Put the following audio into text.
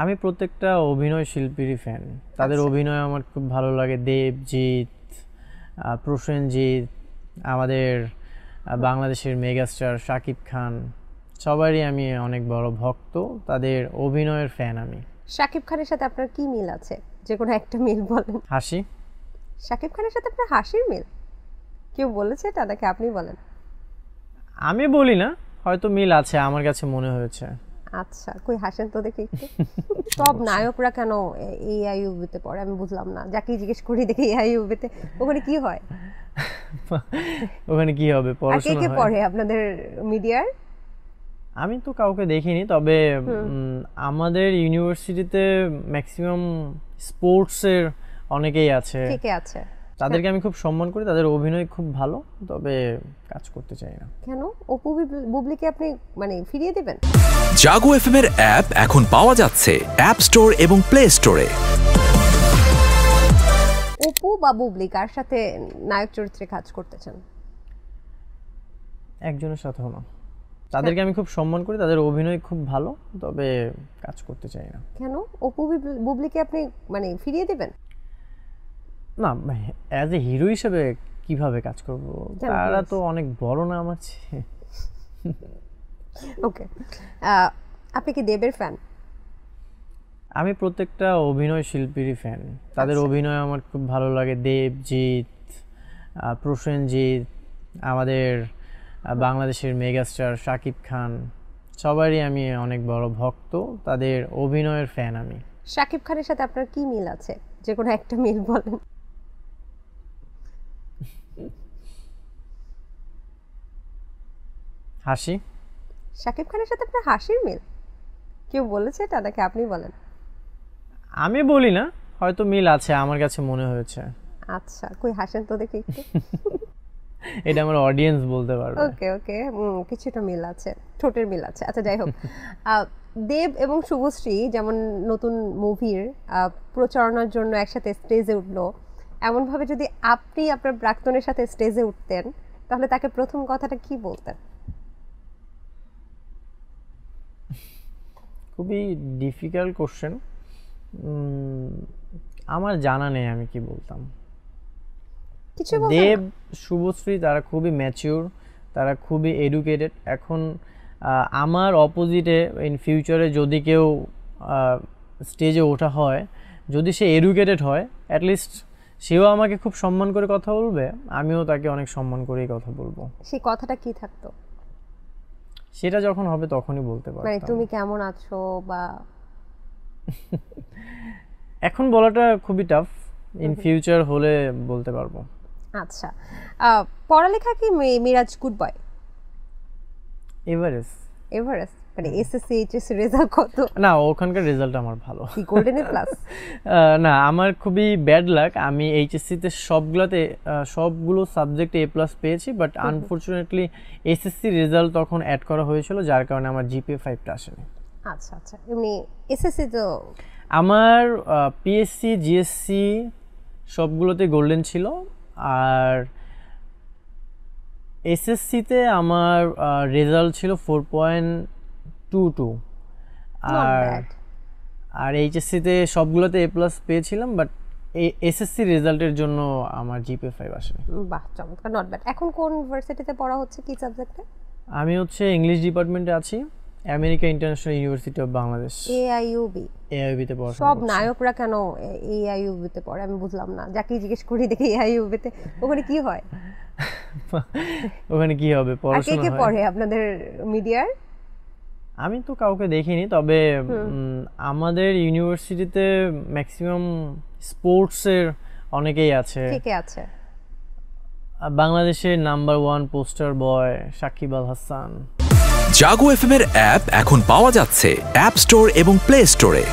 আমি প্রত্যেকটা অভিনয় শিল্পীরই ফ্যান। তাদের অভিনয় আমার খুব ভালো লাগে। দেবজিৎ, প্রসেনজিৎ, আমাদের বাংলাদেশের মেগাস্টার শাকিব খান, সবারই আমি অনেক বড় ভক্ত। তাদের অভিনয়ের ফ্যান আমি। শাকিব খানের সাথে আপনার কি মিল আছে? যে কোনো একটা মিল বলেন। হাসি। শাকিব খানের সাথে আপনার হাসির মিল? কেউ বলেছে এটা নাকি আপনি বলেন? আমি বলি না, হয়তো মিল আছে, আমার কাছে মনে হয়েছে। আচ্ছা, কই হাসেন তো দেখি একটু। সব নায়করা কেন এআইইউবিতে পড়ে আমি বুঝলাম না। যাকে জিজ্ঞেস করি দেখি এআইইউবিতে, ওখানে কি হয়? ওখানে কি হবে? পড়াশোনা হয়। কে পড়ে আপনাদের মিডিয়ার? আমি তো কাউকে দেখিনি, তবে আমাদের ইউনিভার্সিটিতে ম্যাক্সিমাম স্পোর্টসের অনেকেই আছে। কে আছে? তাদেরকে আমি খুব সম্মান করি, তাদের অভিনয় খুব ভালো, তবে কাজ করতে চাই না। কেন? অপু বুবলিকে আপনি মানে ফিরিয়ে দিবেন? জাগো এফএম এর অ্যাপ এখন পাওয়া যাচ্ছে অ্যাপ স্টোর এবং প্লে স্টোরে। অপু বা বুবলি কার সাথে নায়ক চরিত্রে কাজ করতে চান? একজনের সাথেও না। তাদেরকে আমি খুব সম্মান করি, তাদের অভিনয় খুব ভালো, তবে কাজ করতে চাই না। কেন? অপু বুবলিকে আপনি মানে ফিরিয়ে দিবেন? না, অ্যাজ এ হিরো হিসেবে কিভাবে কাজ করব? তারা তো অনেক বড় না আমার চেয়ে। ওকে, আপনি কি দেবের ফ্যান? আমি প্রত্যেকটা অভিনয় শিল্পীরই ফ্যান। তাদের অভিনয় আমার খুব ভালো লাগে। দেবজিৎ, প্রসেনজিৎ, আমাদের বাংলাদেশের মেগাস্টার শাকিব খান, সবারই আমি অনেক বড় ভক্ত। তাদের অভিনয়ের ফ্যান আমি। শাকিব খানের সাথে আপনার কি মিল আছে? যে কোনো একটা মিল বলেন। হাসি। শাকিব খানের সাথে আপনার হাসির মিল? কেউ বলেছে এটা নাকি আপনি বলেন? আমি বলি না, হয়তো মিল আছে, আমার কাছে মনে হয়েছে। আচ্ছা, কই হাসেন তো দেখি একটু। এটা আমার অডিয়েন্স বলতে পারবে। ওকে ওকে, কিছুটা মিল আছে, ঠোঁটের মিল আছে। আচ্ছা, যাই হোক, দেব এবং শুভশ্রী যেমন নতুন মুভির প্রচারণার জন্য একসাথে স্টেজে উঠলো, এমনভাবে যদি আপনি আপনার প্রাক্তনের সাথে স্টেজে উঠতেন, তাহলে তাকে প্রথম কথাটা কি বলতেন? খুবই ডিফিকাল্ট কোশ্চেন। আমার জানা নেই আমি কি বলতাম। দেব, শুভশ্রী তারা খুবই ম্যাচিউর, তারা খুবই এডুকেটেড। এখন আমার অপোজিটে ইন ফিউচারে যদি কেউ স্টেজে ওঠা হয়, যদি সে এডুকেটেড হয়, অ্যাটলিস্ট সেও আমাকে খুব সম্মান করে কথা বলবে, আমিও তাকে অনেক সম্মান করেই কথা বলবো। সেই কথাটা কি থাকতো? সেটা যখন হবে তখনই বলতে পারতাম। মানে তুমি কেমন আছো বা এখন বলাটা খুবই টাফ, ইন ফিউচার হলে বলতে পারবো। আচ্ছা, পড়ালেখা কি Miraj good boy? Everest. Everest মানে এসএসসি এইচএসসি রেজাল্ট কত? না, ওখানকার রেজাল্ট আমার ভালো। কি গোল্ডেন এ প্লাস? না, আমার খুবই ব্যাড লাক। আমি এইচএসসি তে সবগুলো সাবজেক্টে এ প্লাস পেয়েছি, বাট আনফরচুনেটলি এসএসসি রেজাল্ট তখন অ্যাড করা হয়েছিল, যার কারণে আমার জিপিএ 5টা আসেনি। আচ্ছা আচ্ছা, এমনি এসএসসি তো আমার পিএসসি জিএসসি সবগুলোতে গোল্ডেন ছিল, আর এসএসসিতে আমার রেজাল্ট ছিল 4.22, আর এইচএসসিতে সবগুলোতে এ প্লাস পেয়েছিলাম, বাট এসএসসি রেজাল্টের জন্য আমার জিপিএ 5 আসেনি। বাহ, চমৎকার, নট ব্যাড। এখন কোন ইউনিভার্সিটিতে পড়া হচ্ছে, কি সাবজেক্টে? আমি হচ্ছে ইংলিশ ডিপার্টমেন্টে আছি, America international university of Bangladesh, AIUB তে পড়া। সব নায়করা কেন এআইইউবিতে পড়ে আমি বুঝলাম না। যাকে জিজ্ঞেস করি দেখি এআইইউবিতে, ওখানে কি হয়? ওখানে কি হবে? পড়াশোনা হয়। কে পড়ে আপনাদের মিডিয়ার? আমি তো কাউকে দেখিনি, তবে আমাদের ইউনিভার্সিটিতে ম্যাক্সিমাম স্পোর্টসের অনেকেই আছে। কে আছে? বাংলাদেশের নাম্বার 1 পোস্টার বয় সাকিব আল হাসান। জাগো এফএম এর অ্যাপ এখন পাওয়া যাচ্ছে অ্যাপ স্টোর এবং প্লে স্টোরে।